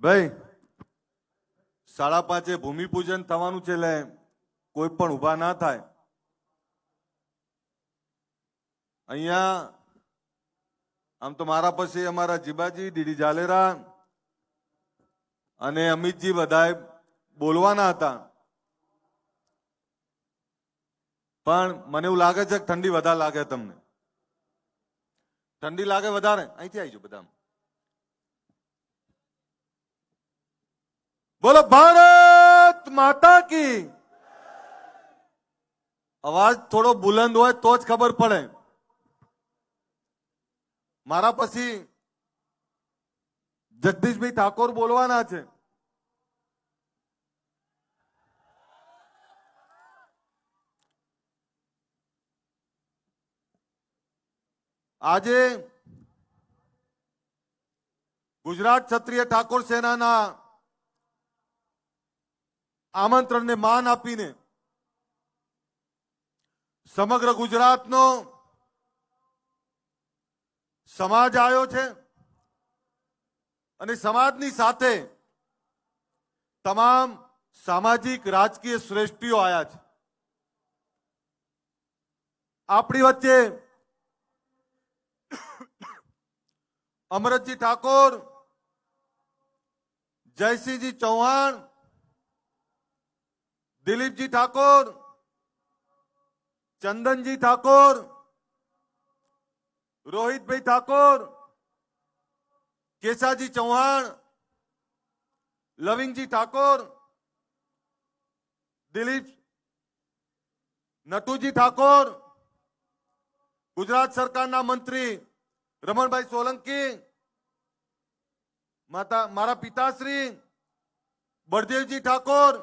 ભાઈ 5:30 ભૂમિપૂજન થવાનું છે, એટલે કોઈ પણ ઊભા ના થાય. અહીંયા આમ તો મારા પછી અમારા જીબાજી, ડીડી ઝાલેરા અને અમિતજી બધાએ બોલવાના હતા, પણ મને એવું લાગે છે કે ઠંડી વધારે લાગે. તમને ઠંડી લાગે વધારે? અહીંથી આવી જાઓ બધા. બોલો ભારત માતા કી. અવાજ થોડો બુલંદ હોય તો જ ખબર પડે. મારા પછી જગદીશભાઈ ઠાકોર બોલવાના છે. આજે ગુજરાત ક્ષત્રિય ઠાકોર સેનાના આમંત્રણને માન આપીને સમગ્ર ગુજરાતનો સમાજ આવ્યો છે અને સમાજની સાથે તમામ સામાજિક રાજકીય શ્રેષ્ઠીઓ આવ્યા છે. આપણી વચ્ચે અમરતજી ઠાકોર, જયસિંહજી ચૌહાણ, દિલીપજી ઠાકોર, ચંદનજી ઠાકોર, રોહિતભાઈ ઠાકોર, કેશાજી ચૌહાણ, લવિંગજી ઠાકોર, દિલીપ નટુજી ઠાકોર, ગુજરાત સરકારના મંત્રી રમણભાઈ સોલંકી, મારા પિતાશ્રી બળદેવજી ઠાકોર,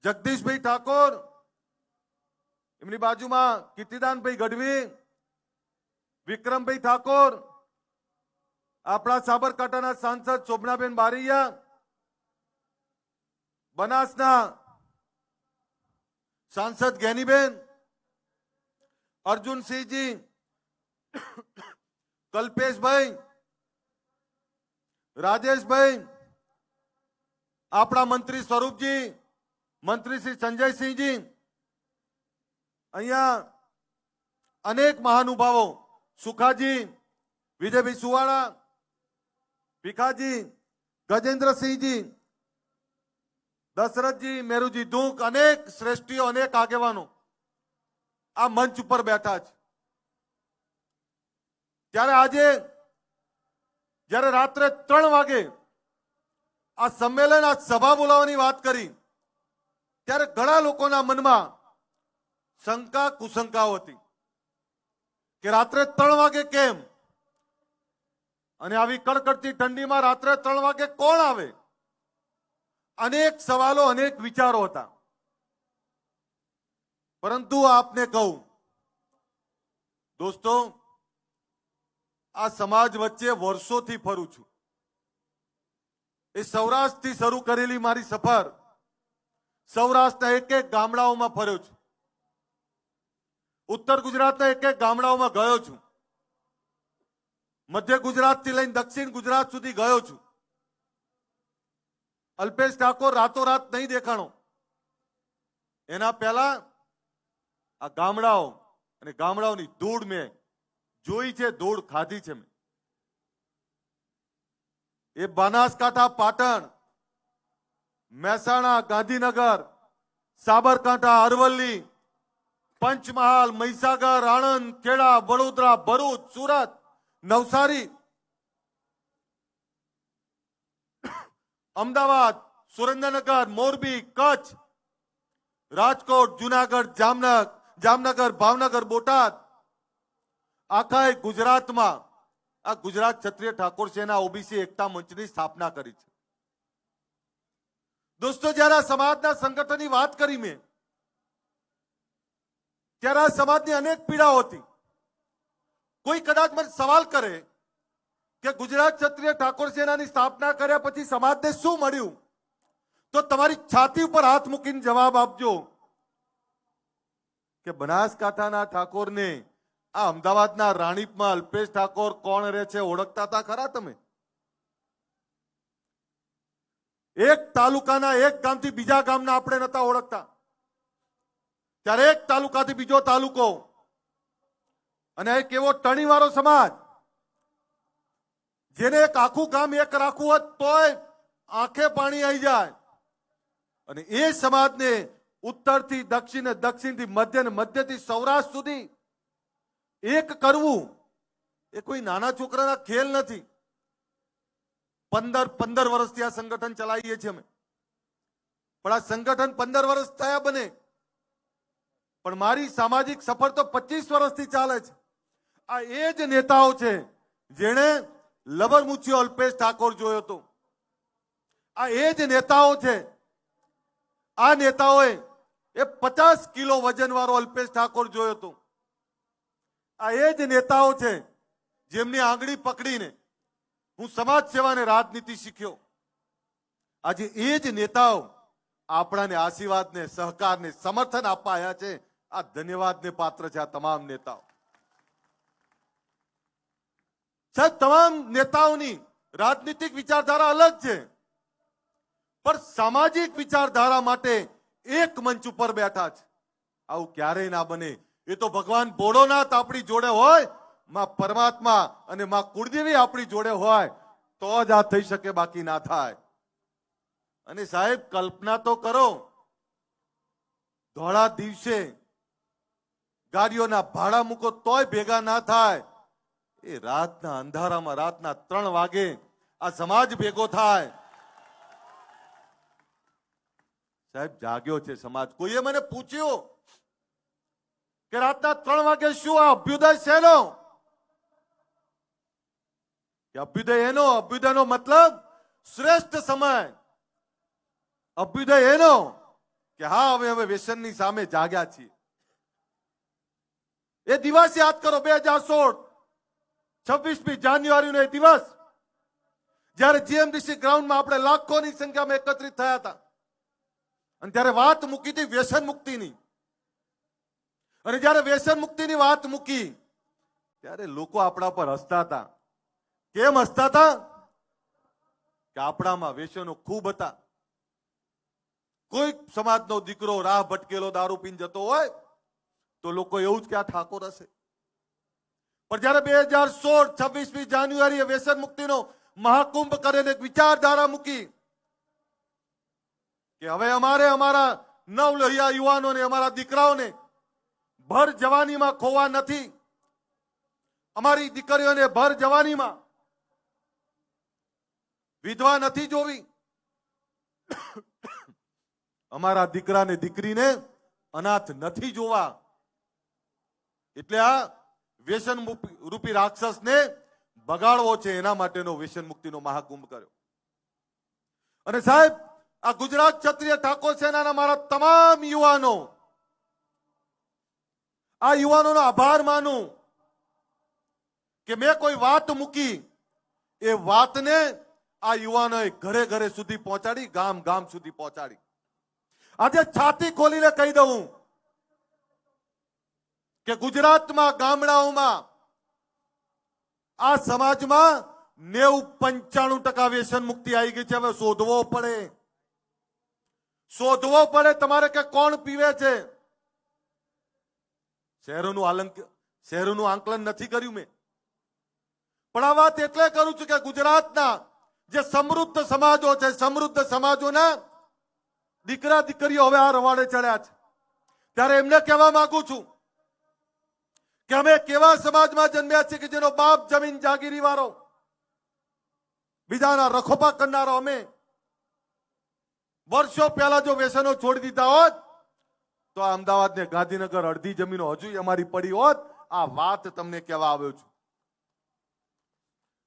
જગદીશભાઈ ઠાકોર, એમની બાજુમાં કીર્તિદાનભાઈ ગઢવી, વિક્રમભાઈ ઠાકોર, આપણા સાબરકાંઠાના સાંસદ શોભનાબેન બારૈયા, બનાસના સાંસદ જ્ઞાનીબેન, અર્જુનસિંહજી, કલ્પેશભાઈ, રાજેશભાઈ, આપણા મંત્રી સ્વરૂપજી, મંત્રી શ્રી સંજયસિંહજી, અહીંયા અનેક મહાનુભાવો, સુખાજી, વિજયભાઈ સુવાળા, ભીખાજી, ગજેન્દ્રસિંહજી, દશરથજી, મેરુજી ધૂક, અનેક શ્રેષ્ઠીઓ, અનેક આગેવાનો આ મંચ ઉપર બેઠા છે. ત્યારે આજે જ્યારે રાત્રે 3 વાગે આ સંમેલન, આ સભા બોલાવવાની વાત કરી, ત્યારે ઘણા લોકોના મનમાં શંકા કુશંકાઓ હતી કે રાત્રે 3 વાગે કેમ, અને આવી કડકડતી ઠંડીમાં રાત્રે 3 વાગે કોણ આવે? અનેક સવાલો, અનેક વિચારો હતા. પરંતુ આપને કહું દોસ્તો, આ સમાજ વચ્ચે વર્ષોથી ફરું છું. એ સૌરાષ્ટ્રથી શરૂ કરેલી મારી સફર સૌરાષ્ટ્રના એક એક ગામડાઓમાં ફર્યો છું. ઉત્તર ગુજરાતના એક એક ગામડાઓમાં ગયો છું. મધ્ય ગુજરાતથી લઈને દક્ષિણ ગુજરાત સુધી ગયો છું. અલ્પેશ ઠાકોર રાતોરાત નહીં દેખાણો. એના પહેલા આ ગામડાઓ અને ગામડાઓની ધૂળ મેં જોઈ છે, ધૂળ ખાધી છે મેં. એ બનાસકાંઠા, પાટણ, મહેસાણા, ગાંધીનગર, સાબરકાંઠા, અરવલ્લી, પંચમહાલ, મહીસાગર, આણંદ, ખેડા, વડોદરા, ભરૂચ, સુરત, નવસારી, અમદાવાદ, સુરેન્દ્રનગર, મોરબી, કચ્છ, રાજકોટ, જુનાગઢ, જામનગર, ભાવનગર, બોટાદ, આખા ગુજરાતમાં આ ગુજરાત ક્ષત્રિય ઠાકોર સેના ઓબીસી એકતા મંચની સ્થાપના કરી છે. દોસ્તો, જ્યારે આ સમાજના સંગઠનની વાત કરી મેં, ત્યારે આ સમાજની અનેક પીડાઓ હતી. કોઈ કદાચ મને સવાલ કરે કે ગુજરાત ક્ષત્રિય ઠાકોર સેનાની સ્થાપના કર્યા પછી સમાજને શું મળ્યું, તો તમારી છાતી ઉપર હાથ મૂકીને જવાબ આપજો કે બનાસકાંઠાના ઠાકોરને આ અમદાવાદના રાણીપમાં અલ્પેશ ઠાકોર કોણ રહે છે ઓળખતા હતા ખરા તમે? એક તાલુકાના એક ગામથી બીજા ગામના આપણે નતા ઓળખતા, ત્યારે એક તાલુકાથી બીજો તાલુકો, અને એક એવો ટણીવાળો સમાજ જેને એક આખું ગામ એક રાખવું હોત તોય આંખે પાણી આવી જાય, અને એ સમાજને ઉત્તરથી દક્ષિણ, દક્ષિણથી મધ્ય, ને મધ્યથી સૌરાષ્ટ્ર સુધી એક કરવું એ કોઈ નાના છોકરાના ખેલ નથી. 15 વર્ષથી આ સંગઠન ચલાવીએ છીએ અમે, પણ આ સંગઠન 15 વર્ષ થયા બને, પણ મારી સામાજિક સફર તો 25 વર્ષથી ચાલે છે. આ એ જ નેતાઓ છે જેણે લબરમુછીઓ અલ્પેશ ઠાકોર જોયો હતો. આ એ જ નેતાઓ છે, આ નેતાઓએ એ 50 કિલો વજન વાળો અલ્પેશ ઠાકોર જોયો હતો. આ એ જ નેતાઓ છે જેમની આંગળી પકડીને હું સમાજ સેવા અને રાજનીતિ શીખ્યો. આજે એ જ નેતાઓ આપણાને આશીર્વાદને, સહકારને, સમર્થન આપવા આવ્યા છે. આ ધન્યવાદને પાત્ર છે આ તમામ નેતાઓ. સાહેબ, તમામ નેતાઓની રાજનીતિક વિચારધારા અલગ છે, પણ સામાજિક વિચારધારા માટે એક મંચ ઉપર બેઠા છે. આવું ક્યારેય ના બને. એ તો ભગવાન ભોળોનાથ આપણી જોડે હોય, માં પરમાત્મા અને માં કુળદેવી આપણી જોડે હોય તો જ આ થઈ શકે, બાકી ના થાય. અને સાહેબ, કલ્પના તો કરો, ધોળા દિવસે ગાડીઓના ભાડા મૂકો તોય ભેગા ના થાય. એ રાતના અંધારામાં રાતના 3 વાગે આ સમાજ ભેગો થાય. સાહેબ, જાગ્યો છે સમાજ. કોઈએ મને પૂછ્યું કે રાતના 3 વાગે શું આ અભ્યુદય શેનો? કે અભ્યુદય એનો, અભ્યુદયનો મતલબ શ્રેષ્ઠ સમય. અભ્યુદય એનો કે હા, હવે વ્યસનની સામે જાગ્યા છીએ. એ દિવસ યાદ કરો, 2016 26મી જાન્યુઆરીનો એ દિવસ, જ્યારે જીએમડીસી ગ્રાઉન્ડમાં આપણે લાખોની સંખ્યામાં એકત્રિત થયા હતા, અને ત્યારે વાત મૂકી હતી વ્યસન મુક્તિની. અને જ્યારે વ્યસન મુક્તિની વાત મૂકી ત્યારે લોકો આપણા પર હસતા હતા. કેમ હસતા હતા? કે આપણામાં વ્યસનો ખૂબ હતા. કોઈ સમાજનો દીકરો રાહ ભટકેલો દારૂ પીને જતો હોય તો લોકો એવું જ કે આ ઠાકોર હશે. પણ જ્યારે 2016 26મી જાન્યુઆરીએ વ્યસન મુક્તિનો મહાકુંભ કરીને એક વિચારધારા મૂકી કે હવે અમારે અમારા નવલોહિયા યુવાનોને, અમારા દીકરાઓને ભર જવાનીમાં ખોવા નથી. અમારી દીકરીઓને ભર જવાનીમાં વિધવા નથી જોવી. અમારા દીકરાને, દીકરીને અનાથ નથી જોવા. એટલે આ વ્યસન રૂપી રાક્ષસને બગાડવો છે, એના માટેનો વ્યસન મુક્તિનો મહાકુંભ કર્યો. અને સાહેબ, આ ગુજરાત ક્ષત્રિય ઠાકોર સેનાના મારા તમામ યુવાનો, આ યુવાનોનો આભાર માનું કે મેં કોઈ વાત મૂકી, એ વાતને આ યુવાનોએ ઘરે ઘરે સુધી પહોંચાડી, ગામ ગામ સુધી પહોંચાડી. આજે છાતી ખોલીને કહી દઉં કે ગુજરાતમાં ગામડાઓમાં આ સમાજમાં 90-95% વ્યસન મુક્તિ આવી ગઈ છે. હવે શોધવો પડે તમારે કે કોણ પીવે છે. શહેરોનું આંકલન નથી કર્યું મેં, પણ આ વાત એટલે કરું છું કે ગુજરાતના જે સમૃદ્ધ સમાજો છે, સમૃદ્ધ સમાજોના દીકરા દીકરીઓ હવે આ રવાડે ચડ્યા છે. ત્યારે એમને કહેવા માંગુ છું કે અમે કેવા સમાજમાં જન્મ્યા છીએ કે જેનો બાપ જમીન જાગીરી વાળો, બીજાના રખોપા કરનારો. અમે વર્ષો પહેલા જો વ્યસનો છોડી દીધા હોત તો અમદાવાદ ને ગાંધીનગર અડધી જમીનો હજુ અમારી પડી હોત. આ વાત તમને કહેવા આવ્યો છું,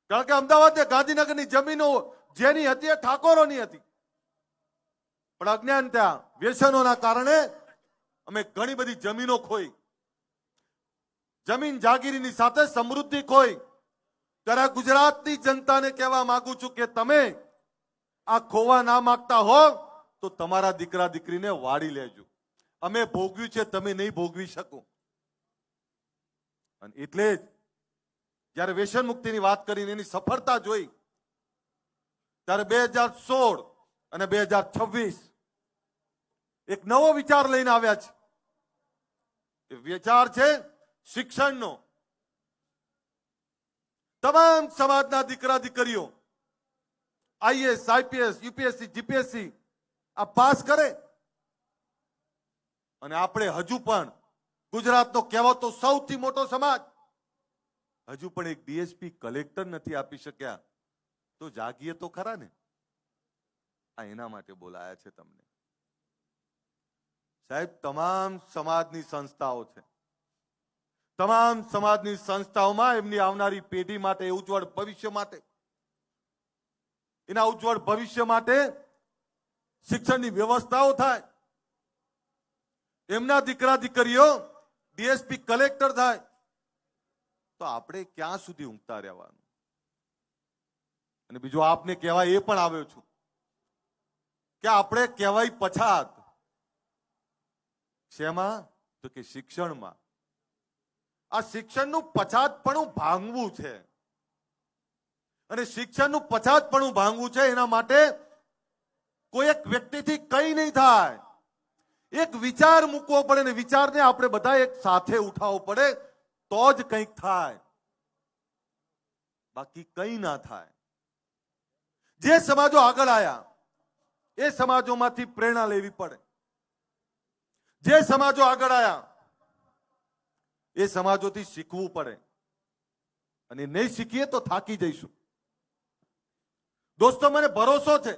કારણ કે અમદાવાદ ને ગાંધીનગરની જમીનો જેની હતી એ ઠાકોરોની હતી, પણ અજ્ઞાન ત્યાં વ્યસનોના કારણે અમે ઘણી બધી જમીનો ખોઈ, જમીન જાગીરીની સાથે સમૃદ્ધિ ખોઈ. ત્યારે ગુજરાતની જનતાને કહેવા માંગુ છું કે તમે આ ખોવા ના માંગતા હો તો તમારા દીકરા દીકરીને વાળી લેજો. અમે ભોગવ્યું છે, તમે નહીં ભોગવી શકો. અને એટલે જ જ્યારે વ્યસન મુક્તિની વાત કરીને એની સફળતા જોઈ ત્યારે 2016 અને 2026 એક નવો વિચાર લઈને આવ્યા છે. એ વિચાર છે શિક્ષણનો. તમામ સમાજના દીકરા દીકરીઓ આઈએસ, આઈપીએસ, યુપીએસસી, જીપીએસસી આ પાસ કરે અને આપણે હજુ પણ ગુજરાતનો કહેવાતો સૌથી મોટો સમાજ હજુ પણ એક ડીએસપી કલેક્ટર નથી આપી શક્યા. તો જાગીએ તો ખરા ને. આ એના માટે બોલાયા છે તમને. સાહેબ, તમામ સમાજની સંસ્થાઓ છે. તમામ સમાજની સંસ્થાઓમાં એમની આવનારી પેઢી માટે, ઉજ્જવળ ભવિષ્ય માટે, એના ઉજ્જવળ ભવિષ્ય માટે શિક્ષણની વ્યવસ્થાઓ થાય. એમના દીકરા દીકરીઓ ડીએસપી કલેક્ટર થાય. તો આપણે ક્યાં સુધી ઊંઘતા રહેવાનું? અને બીજું આપને કહેવાય એ પણ આવ્યો છું કે આપણે કહેવાય પછાત. શેમાં? તો કે શિક્ષણમાં. આ શિક્ષણનું પછાતપણું ભાંગવું છે. અને શિક્ષણનું પછાતપણું ભાંગવું છે એના માટે કોઈ એક વ્યક્તિથી કઈ નહીં થાય. એક વિચાર મૂકવો પડે ને વિચારને આપણે બધા એક સાથે ઉઠાવવો પડે તો જ કંઈક થાય, બાકી કંઈ ના થાય. જે સમાજો આગળ આવ્યા એ સમાજોમાંથી પ્રેરણા લેવી પડે. જે સમાજો આગળ આવ્યા એ સમાજોથી શીખવું પડે. અને નહીં શીખીએ તો થાકી જઈશું. દોસ્તો, મને ભરોસો છે,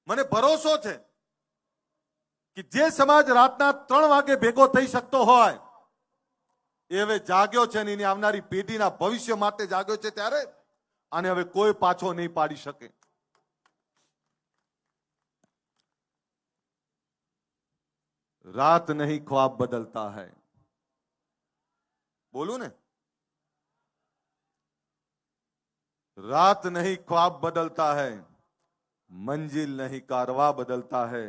મને ભરોસો છે કે જે સમાજ રાતના 3 વાગે ભેગો થઈ શકતો હોય એ હવે જાગ્યો છે, એની આવનારી પેઢીના ભવિષ્ય માટે જાગ્યો છે. ત્યારે આને હવે કોઈ પાછો નહીં પાડી શકે. રાત નહીં ખ્વાબ બદલતા હૈ. બોલું ને, रात नहीं ख्वाब बदलता है, मंजिल नहीं कारवा बदलता है,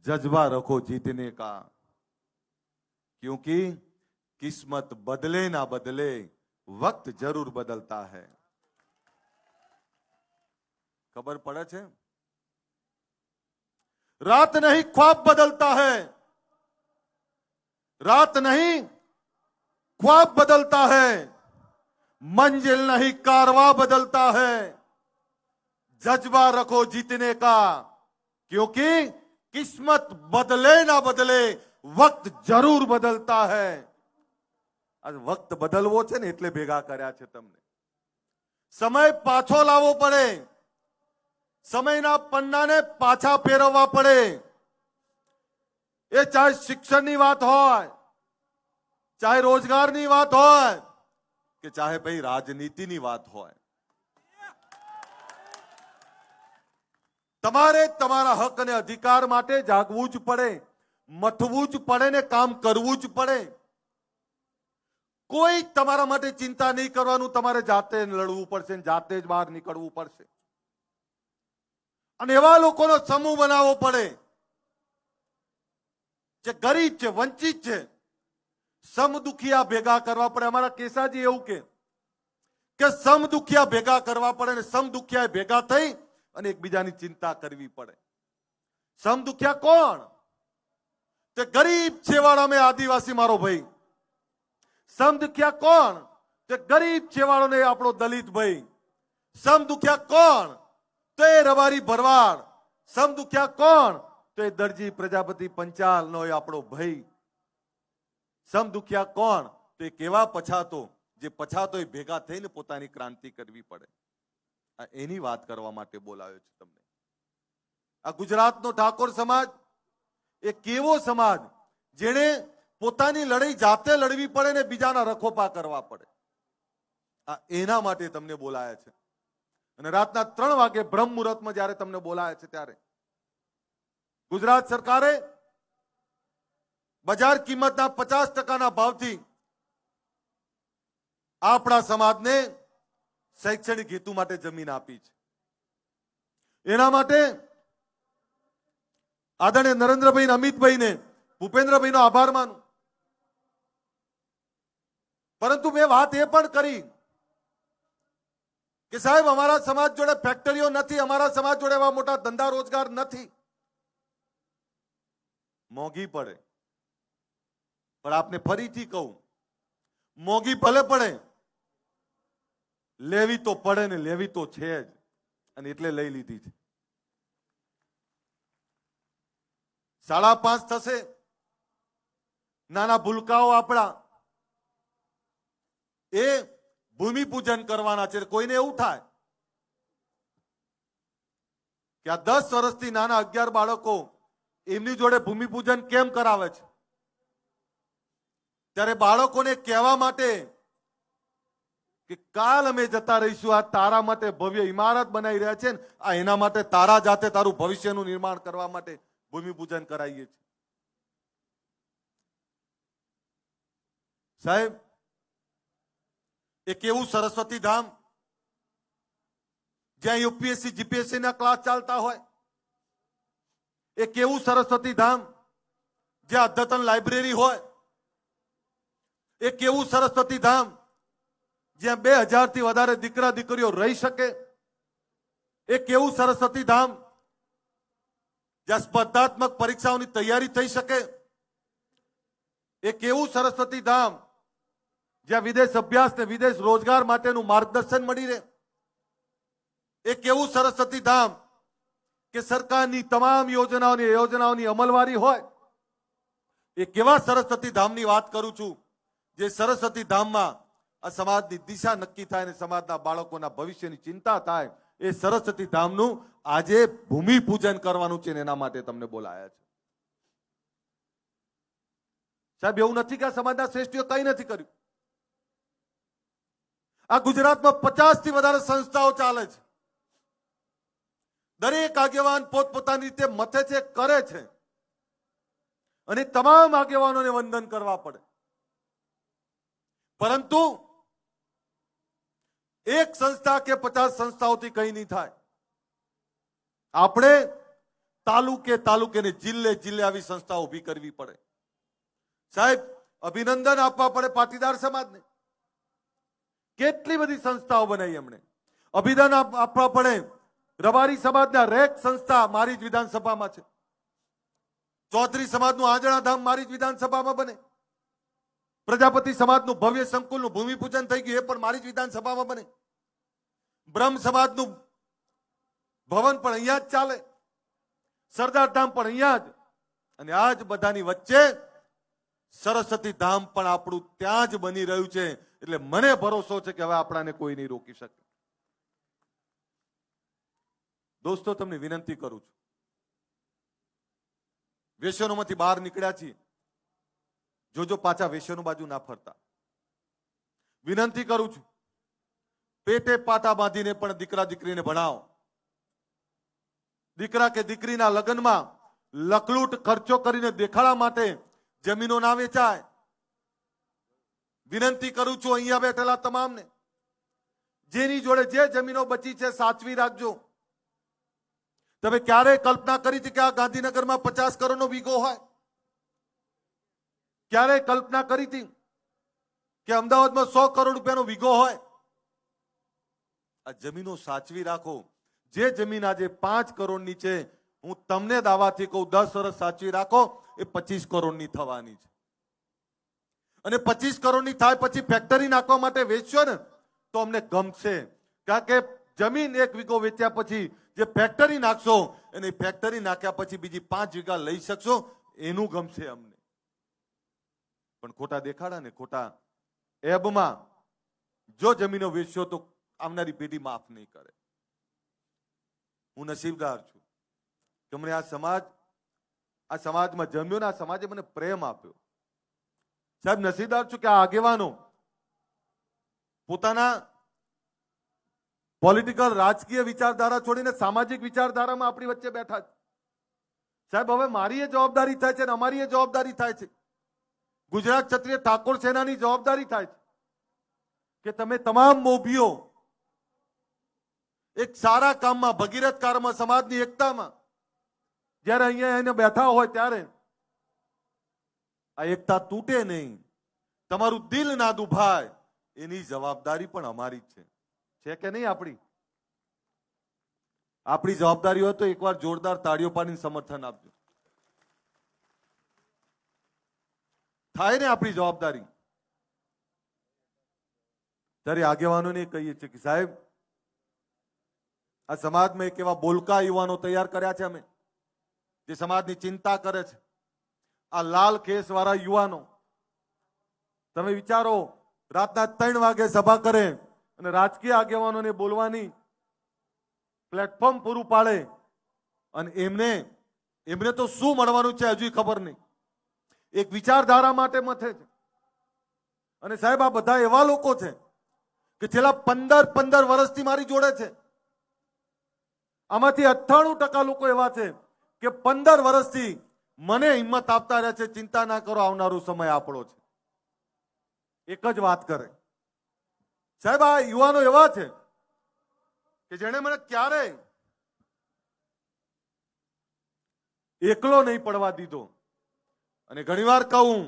जज्बा रखो जीतने का, क्योंकि किस्मत बदले ना बदले वक्त जरूर बदलता है. खबर पड़े छे? रात नहीं ख्वाब बदलता है, रात नहीं ख्वाब बदलता है, मंजिल नहीं कारवा बदलता है, जज्बा रखो जीतने का, क्योंकि किस्मत बदले ना बदले वक्त जरूर बदलता है. आज वक्त बदलવો છે ને એટલે ભેગા કર્યા છે તમને. સમય પાછો લાવવો પડે, સમયના પન્નાને પાછા ફેરવવા પડે. એ ચાહે શિક્ષણની વાત હોય, ચાહે રોજગારની વાત હોય, કે ચાહે ભાઈ રાજનીતિની વાત હોય. તમારે તમારા હક અને અધિકાર માટે જાગવું જ પડે, મથવું જ પડે ને કામ કરવું જ પડે. કોઈ તમારા માટે ચિંતા નહીં કરવાનું. તમારે જાતે લડવું પડશે, જાતે જ બહાર નીકળવું પડશે. અને એવા લોકોનો સમૂહ બનાવવો પડે જે ગરીબ છે, વંચિત છે. સમદુખિયા ભેગા કરવા પડે. અમારા કેસાજી એવું કે સમદુખિયા ભેગા કરવા પડે ને સમદુખિયા ભેગા થઈ અને એકબીજાની ચિંતા કરવી પડે. સમદુખિયા કોણ? તે ગરીબ છેવાડા મેં આદિવાસી મારો ભાઈ. સમદુખિયા કોણ? તે ગરીબ છેવાડો ને આપણો દલિત ભાઈ. સમદુખિયા કોણ? તો એ રબારી ભરવાડ. સમદુખિયા કોણ? તો એ દરજી પ્રજાપતિ પંચાલ નો આપણો ભાઈ. સમદુખિયા કોણ? તો એ કેવા પછાતો, જે પછાતો એ ભેગા થઈને પોતાની ક્રાંતિ કરવી પડે. એની વાત કરવા માટે બોલાવ્યો છે તમને. આ ગુજરાતનો ઠાકોર સમાજ એ કેવો સમાજ જેને પોતાની લડાઈ જાતે લડવી પડે ને બીજાના રખોપા કરવા પડે. આ એના માટે તમને બોલાયા છે. અને રાતના 3 વાગે બ્રહ્મ મુહૂર્તમાં જ્યારે તમને બોલાયા છે ત્યારે ગુજરાત સરકારે બજાર કિંમતના 50% ભાવથી આપણા સમાજને શૈક્ષણિક હેતુ માટે જમીન આપી છે. એના માટે આદરણીય નરેન્દ્રભાઈ, અમિતભાઈને, ભૂપેન્દ્રભાઈનો આભાર માનું. પરંતુ મેં વાત એ પણ કરી કે સાહેબ અમારા સમાજ જોડે ફેક્ટરીઓ નથી, અમારા સમાજ જોડે એવા મોટા ધંધા રોજગાર નથી. મોંઘી પડે, પણ આપને ફરીથી કહું, મોંઘી ભલે પડે, લેવી તો પડે ને, લેવી તો છે જ, અને એટલે લઈ લીધી છે. 5.5 થશે. નાના ભૂલકાઓ આપણા એ ભૂમિપૂજન કરવાના છે. કોઈને એવું થાય કે આ 10 વર્ષથી નાના 11 બાળકો એમની જોડે ભૂમિપૂજન કેમ કરાવે છે, ત્યારે બાળકોને કહેવા માટે કે કાલ અમે જતા રહીશું, આ તારા માટે ભવ્ય ઇમારત બનાવી રહ્યા છે, આ એના માટે તારા જાતે તારું ભવિષ્યનું નિર્માણ કરવા માટે ભૂમિપૂજન કરાવીએ છીએ. સાહેબ, એક એવું સરસ્વતી ધામ જ્યાં યુપીએસસી જીપીએસસી ના ક્લાસ ચાલતા હોય, એક એવું સરસ્વતી ધામ જ્યાં અદ્યતન લાઇબ્રેરી હોય, એક એવું સરસ્વતી ધામ જ્યાં 2000 થી વધારે દીકરા દીકરીઓ રહી શકે, એક એવું સરસ્વતી ધામ જ્યાં સ્પર્ધાત્મક પરીક્ષાઓની તૈયારી થઈ શકે, એક એવું સરસ્વતી ધામ જ્યાં વિદેશ અભ્યાસ ને વિદેશ રોજગાર માટેનું માર્ગદર્શન મળી રહે, એક એવું સરસ્વતી ધામ કે સરકારની તમામ યોજનાઓની અમલવારી હોય. એક એવા સરસ્વતી ધામની વાત કરું છું જે સરસ્વતી ધામમાં આ સમાજની દિશા નક્કી થાય અને સમાજના બાળકોના ભવિષ્યની ચિંતા થાય. એ સરસ્વતી ધામનું આજે ભૂમિપૂજન કરવાનું છે, એના માટે તમને બોલાયા છે. સાહેબ, એવું નથી કે આ સમાજના શ્રેષ્ઠીઓ કંઈ નથી કર્યું. આ ગુજરાતમાં 50 થી વધારે સંસ્થાઓ ચાલે છે. દરેક આગેવાન પોતપોતાની રીતે મથે છે, કરે છે, અને તમામ આગેવાનોને વંદન કરવા પડે. પરંતુ એક સંસ્થા કે 50 સંસ્થાઓથી કંઈ નહીં થાય. આપણે તાલુકે ને જિલ્લે આવી સંસ્થાઓ ઊભી કરવી પડે. સાહેબ, અભિનંદન આપવા પડે પાટીદાર સમાજને. કેટલી બધી સંસ્થાઓ બનાવી એમણે. અભિનંદન આપવા પડે રબારી સમાજના રેક સંસ્થા મારી જ વિધાનસભામાં છે. ચૌધરી સમાજનું આંજણા ધામ મારી જ વિધાનસભામાં બને. પ્રજાપતિ સમાજનું ભવ્ય સંકુલનું ભૂમિપૂજન થઈ ગયું, એ પણ મારી જ વિધાનસભામાં બને. બ્રહ્મ સમાજનું ભવન પણ અહીંયા જ ચાલે. સરદાર ધામ પણ અહીંયા જ. અને આજ બધાની વચ્ચે સરસ્વતી ધામ પણ આપણું ત્યાં જ બની રહ્યું છે. એટલે મને ભરોસો છે કે હવે આપણાને કોઈ નહીં રોકી શકે. દોસ્તો, તમને વિનંતી કરું છું, વ્યસનોમાંથી બહાર નીકળ્યા છીએ, જોજો પાછા વ્યસનો બાજુ ના ફરતા. વિનંતી કરું છું, પેટે પાટા બાંધીને પણ દીકરા દીકરીને ભણાવો. દીકરા કે દીકરીના લગ્નમાં લખલૂટ ખર્ચો કરીને દેખાડા માટે જમીનો ના વેચાય. વિનંતી કરું છું અહીંયા બેઠેલા તમામને, જેની જોડે જે જમીનો બચી છે સાચવી રાખજો. તમે ક્યારે કલ્પના કરી હતી કે આ ગાંધીનગરમાં 50 કરોડનો વીઘો હોય? ક્યારે કલ્પના કરી હતી કે અમદાવાદમાં 100 કરોડ રૂપિયાનો વીઘો હોય? આ જમીનો સાચવી રાખો. જે જમીન આજે 5 કરોડની છે, હું તમને દાવાથી કહું 10 વર્ષ સાચવી રાખો, એ 25 કરોડની થવાની છે. અને 25 કરોડની થાય પછી ફેક્ટરી નાખવા માટે વેચશો ને તો અમને ગમશે. કારણ કે જમીન 1 વીઘો વેચ્યા પછી જે ફેક્ટરી નાખશો અને ફેક્ટરી નાખ્યા પછી બીજી 5 વીઘા લઈ શકશો, એનું ગમશે અમને. પણ ખોટા દેખાડા ને ખોટા એબમાં જો જમીનો વેચશો તો આવનારી પેઢી માફ નહીં કરે. હું નસીબદાર છું કે મને આ સમાજમાં જન્મ્યો ને આ સમાજે મને પ્રેમ આપ્યો. સાહેબ, નસીબદાર છું કે આ આગેવાનો પોતાના પોલિટિકલ રાજકીય વિચારધારા છોડીને સામાજિક વિચારધારામાં આપણી વચ્ચે બેઠા છે. સાહેબ, હવે મારી એ જવાબદારી થાય છે અને અમારી એ જવાબદારી થાય છે, ગુજરાત ક્ષત્રિય ઠાકોર સેનાની જવાબદારી થાય છે કે તમે તમામ મોભીઓ એક સારા કામમાં, ભગીરથ કાર્યમાં, સમાજની એકતામાં જ્યારે અહીંયા એને બેઠા હોય ત્યારે આ એકતા તૂટે નહીં, તમારું દિલ ના દુભાય, એની જવાબદારી પણ અમારી જ છે કે નહીં આપણી? આપણી જવાબદારી હોય તો એકવાર જોરદાર તાળીઓ પાડીને સમર્થન આપજો. થાય ને આપણી જવાબદારી. ત્યારે આગેવાનોને કહીએ છીએ કે સાહેબ, આ સમાજમાં એક એવા બોલકા યુવાનો તૈયાર કર્યા છે અમે, જે સમાજની ચિંતા કરે છે. આ લાલ કેસ વાળા યુવાનો, તમે વિચારો, રાતના 3 વાગે સભા કરે અને રાજકીય આગેવાનોને બોલવાની પ્લેટફોર્મ પૂરું પાડે, અને એમને તો શું મળવાનું છે હજુ ખબર નહીં. એક વિચારધારા માટે મથે છે. અને સાહેબ, આ બધા એવા લોકો છે કે છેલ્લા 15 વર્ષથી મારી જોડે છે. આમાંથી 98% લોકો એવા છે કે 15 વર્ષથી મને હિંમત આપતા રહે છે, ચિંતા ના કરો, આવનારો સમય આપણો છે. એક જ વાત કરે સાહેબ, આ યુવાનો એવા છે કે જેણે મને ક્યારેય એકલો નહીં પડવા દીધો. અને ઘણીવાર કહું,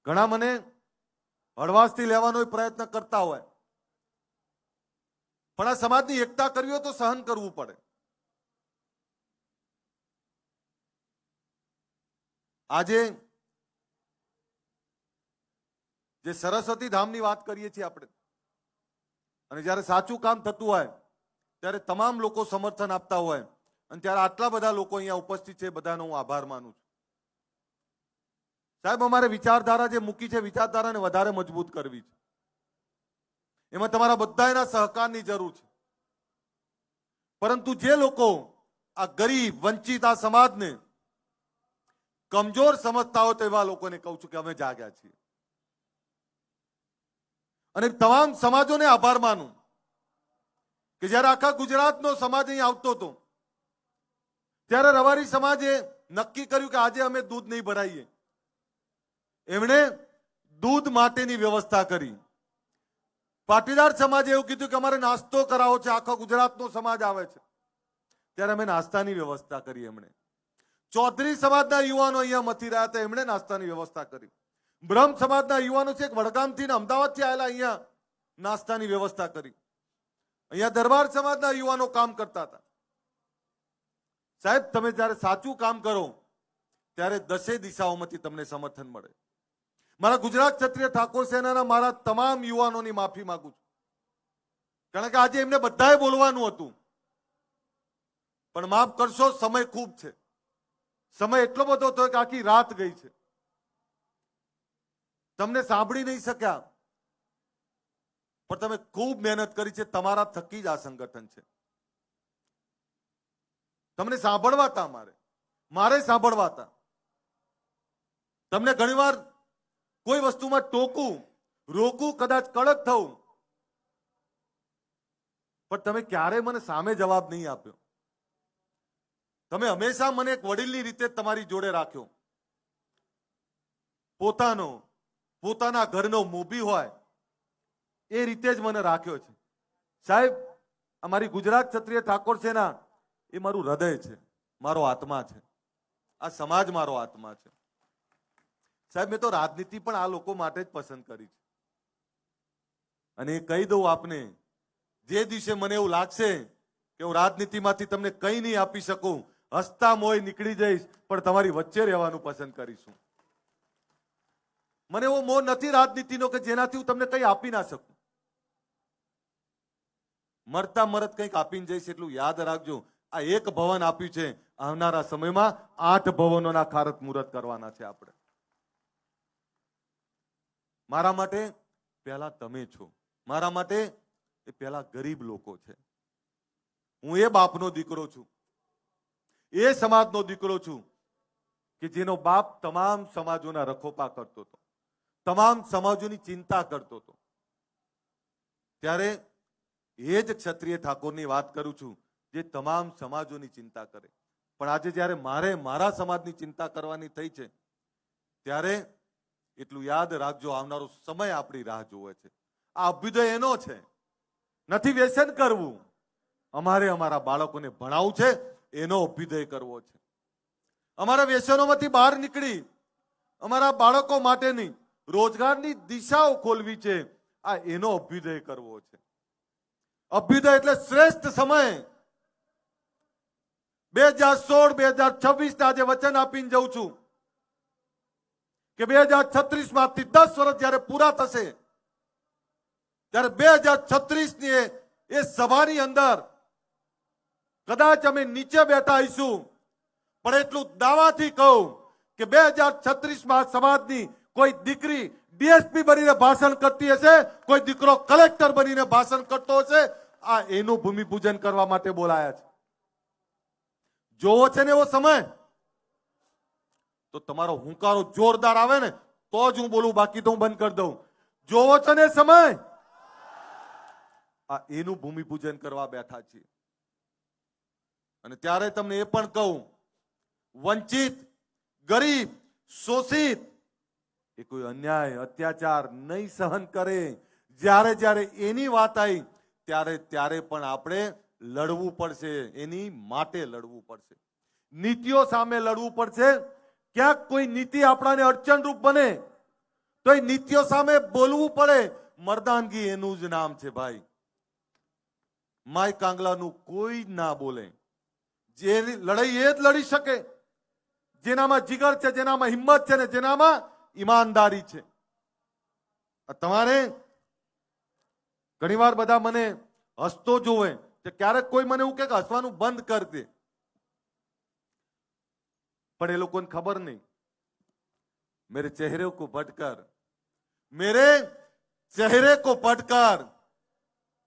ઘણા મને હળવાશથી લેવાનો પ્રયત્ન કરતા હોય, પણ આ સમાજની એકતા કરવી હોય તો સહન કરવું પડે. આજે જે સરસ્વતી ધામની વાત કરીએ છીએ આપણે, અને જ્યારે સાચું કામ થતું હોય ત્યારે તમામ લોકો સમર્થન આપતા હોય, અને ત્યારે આટલા બધા લોકો અહીંયા ઉપસ્થિત છે, બધાનો હું આભાર માનું છું. સાહેબ, અમારે વિચારધારા જે મૂકી છે, વિચારધારાને વધારે મજબૂત કરવી છે. એમાં તમારા બધાના સહકારની જરૂર છે. પરંતુ જે લોકો આ ગરીબ વંચિત આ સમાજને કમજોર સમજતા હોય, તેવા લોકોને કહું છું કે અમે જાગ્યા છીએ. અને તમામ સમાજોને આભાર માનું કે જ્યારે આખા ગુજરાતનો સમાજ અહીં આવતો હતો, ત્યારે રબારી સમાજે નક્કી કર્યું કે આજે અમે દૂધ નહીં ભરાઈએ. એમણે દૂધ માટેની વ્યવસ્થા કરી. પાટીદાર સમાજે એવું કીધું કે અમારે નાસ્તો કરાવો છે, આખો ગુજરાતનો સમાજ આવે છે, ત્યારે અમે નાસ્તાની વ્યવસ્થા કરી. એમણે ચૌધરી સમાજના યુવાનો અહીંયા મથી રહ્યા હતા, એમણે નાસ્તાની વ્યવસ્થા કરી. બ્રહ્મ સમાજના યુવાનો છે, વડગામથી અમદાવાદથી આવેલા, અહીંયા નાસ્તાની વ્યવસ્થા કરી. અહીંયા દરબાર સમાજના યુવાનો કામ કરતા હતા. સાહેબ, તમે જ્યારે સાચું કામ કરો ત્યારે 10 દિશાઓમાંથી તમને સમર્થન મળે. મારા ગુજરાત ક્ષત્રિય ઠાકોર સેનાના મારા તમામ યુવાનોની માફી માંગુ છું, કારણ કે આજે એમને બધાએ બોલવાનું હતું, પણ માફ કરશો, સમય ખૂબ છે. સમય એટલો બધો હતો કે આખી રાત ગઈ છે. તમને સાંભળી નહીં શક્યા, પણ તમે ખૂબ મહેનત કરી છે. તમારા થકી જ આ સંગઠન છે. તમને સાંભળવા હતા, મારે સાંભળવા હતા. તમને ઘણીવાર કોઈ વસ્તુમાં ટોકું, રોકું, કદાચ કડક થવું, પણ તમે ક્યારેય મને સામે જવાબ નહીં આપ્યો. તમે હંમેશા મને એક વડીલની રીતે તમારી જોડે રાખ્યો. પોતાના ઘરનો મોભી હોય એ રીતે જ મને રાખ્યો છે. સાહેબ, અમારી ગુજરાત ક્ષત્રિય ઠાકોર સેના એ મારું હૃદય છે, મારો આત્મા છે. આ સમાજ મારો આત્મા છે. સાહેબ, મેં તો રાજનીતિ પણ આ લોકો માટે જ પસંદ કરી છે. અને કહી દઉં આપને, જે દિવસે મને એવું લાગશે કે હું રાજનીતિમાંથી તમને કંઈ નહીં આપી શકું, હસતા મોય નીકળી જઈશ, પણ તમારી વચ્ચે રહેવાનું પસંદ કરીશું. મને એવો મોહ નથી રાજનીતિનો કે જેનાથી હું તમને કંઈ આપી ના શકું. મરતા મરત કંઈક આપીને જઈશ, એટલું યાદ રાખજો. આ એક ભવન આપ્યું છે, આવનારા સમયમાં 8 ભવનોના ખારત મુહૂર્ત કરવાના છે આપણે. મારા માટે પહેલા તમે છો, મારા માટે એ પહેલા ગરીબ લોકો છે. હું એ બાપનો દીકરો છું, એ સમાજનો દીકરો છું કે જેનો બાપ તમામ સમાજોના રખોપા કરતો હતો, તમામ સમાજોની ચિંતા કરતો હતો. ત્યારે એ જ ક્ષત્રિય ઠાકોરની વાત કરું છું, જે તમામ સમાજોની ચિંતા કરે. પણ આજે જ્યારે મારા સમાજની ચિંતા કરવાની થઈ છે, ત્યારે એટલું યાદ રાખજો, આવનારો સમય આપણી રાહ જોવે છે. આ અભ્યુદય એનો છે, નથી વ્યસન કરવું. અમારે અમારા બાળકોને ભણાવવું છે, એનો અભ્યુદય કરવો છે. અમારા વ્યસનોમાંથી બહાર નીકળી અમારા બાળકો માટેની રોજગારની દિશાઓ ખોલવી છે, આ એનો અભ્યુદય કરવો છે. અભ્યુદય એટલે શ્રેષ્ઠ સમય. 2016-2026 ના આજે વચન આપીને જઉં છું કે 2036 માંથી 10 વર્ષ જયારે પૂરા થશે ત્યારે 2036 ની એ સભાની અંદર કદાચ અમે નીચે બેઠા હઈશું, પણ એટલું દાવાથી કહું કે 2036 માં સમાજની કોઈ દીકરી ડીએસપી બનીને ભાષણ કરતી હશે, કોઈ દીકરો કલેક્ટર બનીને ભાષણ કરતો હશે. આ એનું ભૂમિપૂજન કરવા માટે બોલાયા છે. જોવો છે ને એવો સમય, તો તમારો હુંકારો જોરદાર આવે ને તો જ હું બોલું, બાકી તો હું બંધ કરી દઉં. જોવો છો ને સમય, આ એનું ભૂમિપૂજન કરવા બેઠા છીએ. અને ત્યારે તમને એ પણ કહું, વંચિત, ગરીબ, શોષિત એ કોઈ અન્યાય અત્યાચાર નહીં સહન કરે. જ્યારે જ્યારે એની વાત આવી ત્યારે પણ આપણે લડવું પડશે, એની માટે લડવું પડશે, નીતિઓ સામે લડવું પડશે. ક્યાંક કોઈ નીતિ આપણાને અડચણરૂપ બને તો એ નીતિઓ સામે બોલવું પડે. મર્દાનગી એનું જ નામ છે ભાઈ. માય કાંગલાનું કોઈ ના બોલે. જે લડાઈ એ જ લડી શકે જેનામાં જીગર છે, જેનામાં હિંમત છે ને જેનામાં ઈમાનદારી છે. તમારે ઘણીવાર બધા મને હસતો જોવે કે ક્યારેક કોઈ મને એવું કે હસવાનું બંધ કરી દે, પણ એ લોકોને ખબર નહીં मेरे चेहरे को पढ़कर, मेरे चेहरे को पढ़कर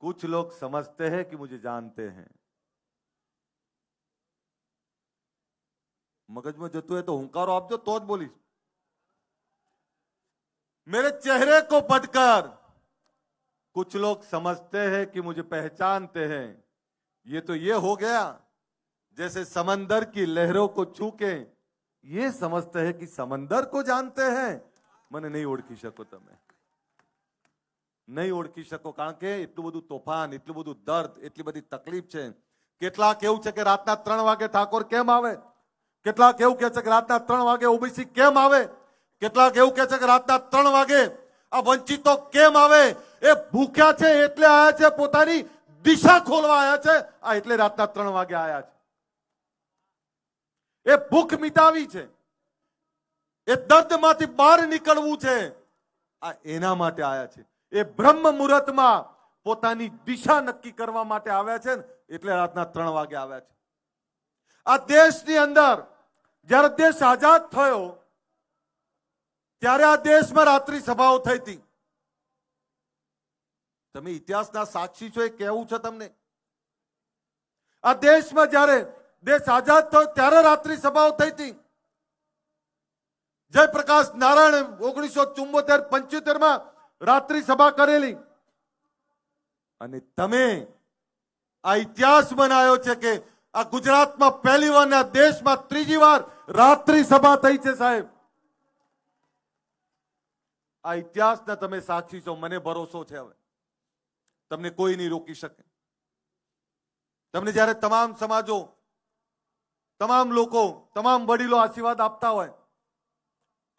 कुछ लोग समझते हैं कि मुझे जानते हैं. મગજમાં જતું હોય તો હુંકારો આપજો તો જ બોલીશ. मेरे चेहरे को पढ़कर कुछ लोग समझते हैं कि मुझे पहचानते हैं. ये तो ये हो गया जैसे समंदर की लहरों को छू के ये समझते हैं कि समंदर को जानते हैं. મને નહીં ઓળખી શકો, તમે નહીં ઓળખી શકો, કારણ કે એટલું બધું તોફાન, એટલું બધું દર્દ, એટલી બધી તકલીફ છે. કેટલાક એવું છે કે રાતના 3 વાગે ઠાકોર કેમ આવે, કેટલાક એવું કહે છે કે રાતના 3 વાગે ઓબીસી કેમ આવે, કેટલાક એવું કહે છે કે રાતના 3 વાગે આ વંચિતો કેમ આવે. એ ભૂખ્યા છે એટલે આયા છે, પોતાની દિશા ખોલવા આયા છે, આ એટલે રાતના 3 વાગે આયા છે. એ ભૂખ મિટાવી છે, એ દર્દમાંથી બહાર નીકળવું છે, આ એના માટે આયા છે. એ બ્રહ્મ મુહૂર્તમાં પોતાની દિશા નક્કી કરવા માટે આવ્યા છે ને એટલે રાતના 3 વાગે આવ્યા છે. આ દેશની અંદર જ્યારે દેશ આઝાદ થયો ત્યારે આ દેશમાં રાત્રિ સભાઓ થઈ હતી. તમે ઇતિહાસના સાક્ષી છો, એ કહેવું છે તમને. આ દેશમાં જ્યારે દેશ આઝાદ થયો ત્યારે રાત્રિ સભાઓ થઈ હતી. જયપ્રકાશ નારાયણ 1974-75 માં રાત્રિ સભા કરેલી. અને તમે આ ઇતિહાસ બનાવ્યો છે કે આ ગુજરાતમાં પહેલી વાર, આ દેશમાં ત્રીજી વાર રાત્રિ સભા થઈ છે. સાહેબ, આ ઇતિહાસના તમે સાક્ષી છો. મને ભરોસો છે હવે તમને કોઈ નહીં રોકી શકે. તમને જ્યારે તમામ સમાજો, તમામ લોકો, તમામ વડીલો આશીર્વાદ આપતા હોય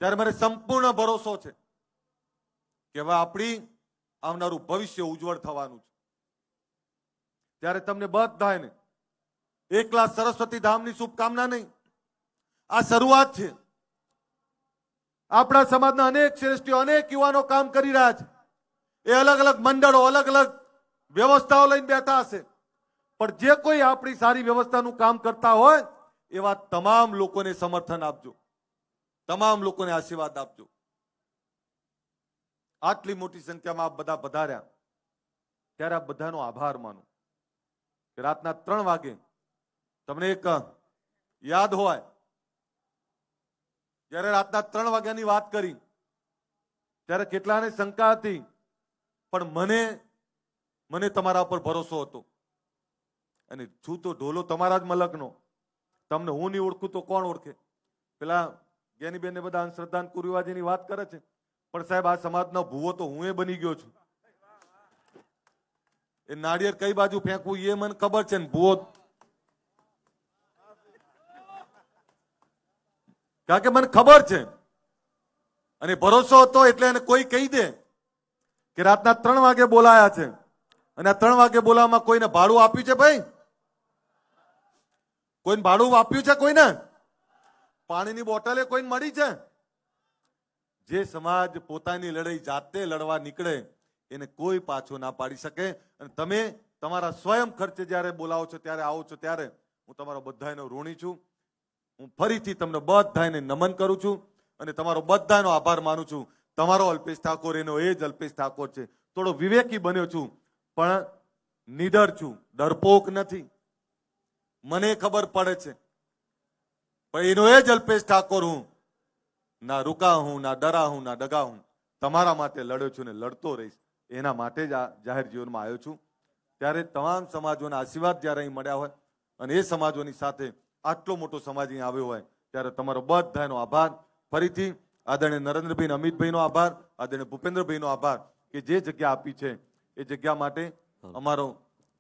ત્યારે મને સંપૂર્ણ ભરોસો છે કે હવે આપણી આવનારું ભવિષ્ય ઉજ્જવળ થવાનું છે. ત્યારે તમને બધાને એકલા સરસ્વતી ધામની શુભકામના નહીં, આ શરૂઆત છે. આપણા સમાજના અનેક શ્રેષ્ઠીઓ, અનેક યુવાનો કામ કરી રહ્યા છે. એ અલગ અલગ મંડળો, અલગ અલગ વ્યવસ્થાઓ લઈને બેઠા હશે, પણ જે કોઈ આપણી સારી વ્યવસ્થાનું કામ કરતા હોય એવા તમામ લોકોને સમર્થન આપજો, તમામ લોકોને આશીર્વાદ આપજો. આટલી મોટી સંખ્યામાં આપ બધા પધાર્યા ત્યારે આપ બધાનો આભાર માનું. રાતના 3 વાગે તમને એક યાદ હોય, જ્યારે રાતના 3 વાગ્યાની વાત કરી ત્યારે કેટલાને શંકા હતી, પણ મને તમારા પર ભરોસો હતો. અને છું તો ઢોલો તમારા જ મલકનો, તમને હું નહીં ઓળખું તો કોણ ઓળખે. પેલા જ્ઞાનીબેન ને બધા અંધશ્રદ્ધા કુરિવાજીની વાત કરે છે, પણ સાહેબ આ સમાજનો ભૂવો તો હું બની ગયો છું. એ નાળિયેર કઈ બાજુ ફેંકવું એ મને ખબર છે ને ભૂવો, કારણ કે મને ખબર છે અને ભરોસો હતો. એટલે એને કોઈ કહી દે કે રાતના 3 વાગે બોલાયા છે અને આ 3 વાગે બોલાવવામાં કોઈને ભાડું આપ્યું છે ભાઈ? કોઈને ભાડું આપ્યું છે? કોઈને પાણીની બોટલે કોઈને મળી છે? જે સમાજ પોતાની લડાઈ જાતે લડવા નીકળે એને કોઈ પાછો ના પાડી શકે. અને તમે તમારા સ્વયં ખર્ચે જ્યારે બોલાવો છો, ત્યારે આવો છો, ત્યારે હું તમારો બધાનો ઋણી છું. હું ફરીથી તમને બધાને નમન કરું છું અને તમારો બધાનો આભાર માનું છું. તમારો અલ્પેશ ઠાકોર એનો એ જ અલ્પેશ ઠાકોર છે. થોડો વિવેકી બન્યો છું, પણ નીડર છું, ડરપોક નથી. મને ખબર પડે છે, પણ એનો એ જ અલ્પેશ ઠાકોર હું. ના રૂકા હું, ના ડરા હું, ના ડગા હું. તમારા માટે લડ્યો છું ને લડતો રહીશ. એના માટે જ આ જાહેર જીવનમાં આવ્યો છું. ત્યારે તમામ સમાજોના આશીર્વાદ જ્યારે અહીં મળ્યા હોય અને એ સમાજોની સાથે આટલો મોટો સમાજ અહીં આવ્યો હોય, ત્યારે તમારો બધાનો આભાર. ફરીથી આદરણીય નરેન્દ્રભાઈ, અમિતભાઈનો આભાર, આદરણીય ભૂપેન્દ્રભાઈનો આભાર કે જે જગ્યા આપી છે એ જગ્યા માટે અમારો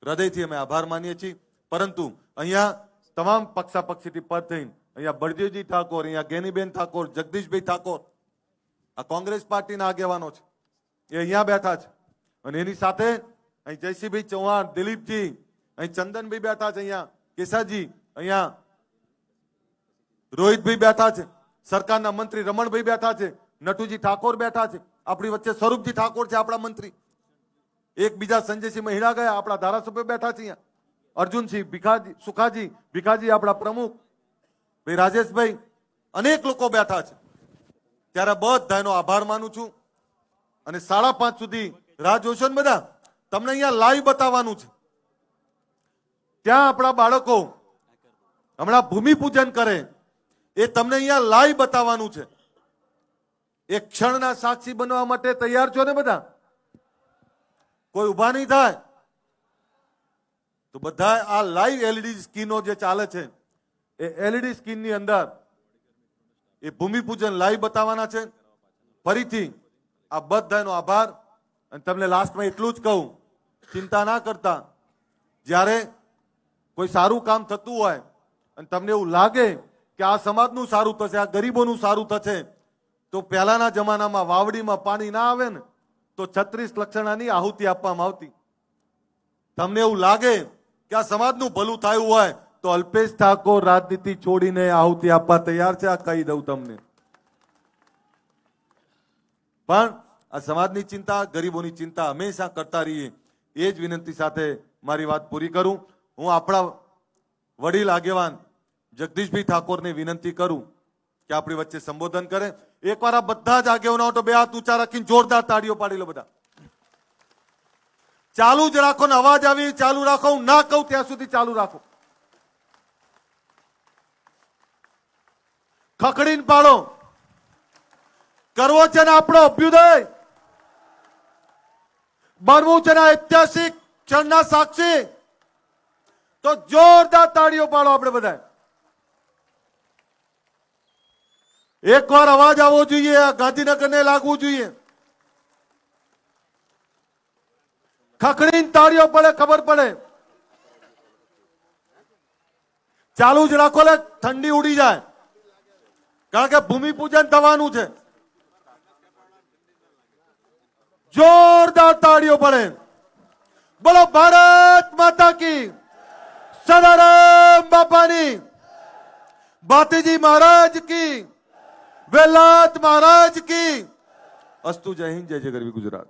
હૃદયથી અમે આભાર માનીએ છીએ. પરંતુ અહીંયા તમામ પક્ષાપક્ષીથી પદ થઈને અહીંયા બળદેવજી ઠાકોર, અહીંયા ગેનીબેન ઠાકોર, જગદીશભાઈ ઠાકોર, આ કોંગ્રેસ પાર્ટીના આગેવાનો છે, એ અહીંયા બેઠા છે. અને એની સાથે અહીં જયસિંહભાઈ ચૌહાણ, દિલીપજી, અહીં ચંદનભાઈ બેઠા છે, અહીંયા કેસાજી, અહીંયા રોહિતભાઈ બેઠા છે, સરકારના મંત્રી રમણભાઈ બેઠા છે, નટુજી ઠાકોર બેઠા છે, આપણી વચ્ચે સ્વરૂપજી ઠાકોર છે આપણા મંત્રી, એક બીજા સંજયસિંહ મહિડા ગયા, આપણા ધારાસભ્ય બેઠા છે, અહીંયા અર્જુનસિંહ ભીખાજી, સુખાજી ભીખાજી આપણા પ્રમુખ, ભાઈ રાજેશભાઈ, અનેક લોકો બેઠા છે. ત્યારે બધાનો આભાર માનું છું. અને 5:30 સુધી રાહ જોશો ને બધા. તમને અહીંયા લાઈવ બતાવવાનું છે. ત્યાં આપણા બાળકો હમણાં ભૂમિપૂજન કરે, એ તમને અહીંયા લાઈવ બતાવવાનું છે. એક ક્ષણના સાક્ષી બનવા માટે તૈયાર છો ને બધા? કોઈ ઉભા નહીં થાય તો બધા આ લાઈવ એલઈડી સ્ક્રીનો જે ચાલે છે, એ એલઈડી સ્ક્રીનની અંદર એ ભૂમિપૂજન લાઈવ બતાવવાના છે. ફરીથી આ બધાનો આભાર. અને તમને લાસ્ટમાં એટલું જ કહું, ચિંતા ના કરતા. જ્યારે કોઈ સારું કામ થતું હોય અને તમને એવું લાગે કે આ સમાજનું સારું થશે, આ ગરીબોનું સારું થશે, તો પહેલાના જમાનામાં વાવડીમાં પાણી ના આવે ને તો 36 લક્ષણાની આહુતિ આપવામાં આવતી. તમને એવું લાગે કે આ સમાજનું ભલું થયું હોય તો અલ્પેશ ઠાકોર રાજનીતિ છોડીને આહુતિ આપવા તૈયાર છે. આ કહી દઉં તમને. પણ આ સમાજની ચિંતા, ગરીબોની ચિંતા હંમેશા કરતા રહીએ, એ જ વિનંતી સાથે મારી વાત પૂરી કરું. હું આપણા વડીલ આગેવાન જગદીશભાઈ ઠાકોરને વિનંતી કરું કે આપણી વચ્ચે સંબોધન કરે. એકવાર આ બધા જ આગેવાનો તો બે હાથ ઊંચા રાખીને જોરદાર તાળીઓ પાડી લો બધા. ચાલુ જ રાખો ને, અવાજ આવી ચાલુ રાખો, હું ના કહું ત્યાં સુધી ચાલુ રાખો. ખખડીને પાડો. કરવો છે ને આપણો અભ્યુદય, બનવું છે ને ઐતિહાસિક ક્ષણના સાક્ષી, તો જોરદાર તાળીઓ પાડો આપણે બધા. એકવાર અવાજ આવવો જોઈએ, ગાંધીનગરને લાગવું જોઈએ. ખખડીને તાળીઓ પડે, ખબર પડે. ચાલુ જ રાખો લે, ઠંડી ઉડી જાય, કારણ કે ભૂમિપૂજન થવાનું છે. જોરદાર તાળીઓ પડે. બોલો ભારત માતા કી, સદારામ બાપાની, ભાતીજી મહારાજ કી, વેલાત મહારાજ કી. અસ્તુ. જય હિન્દ, જય જય ગરવી ગુજરાત.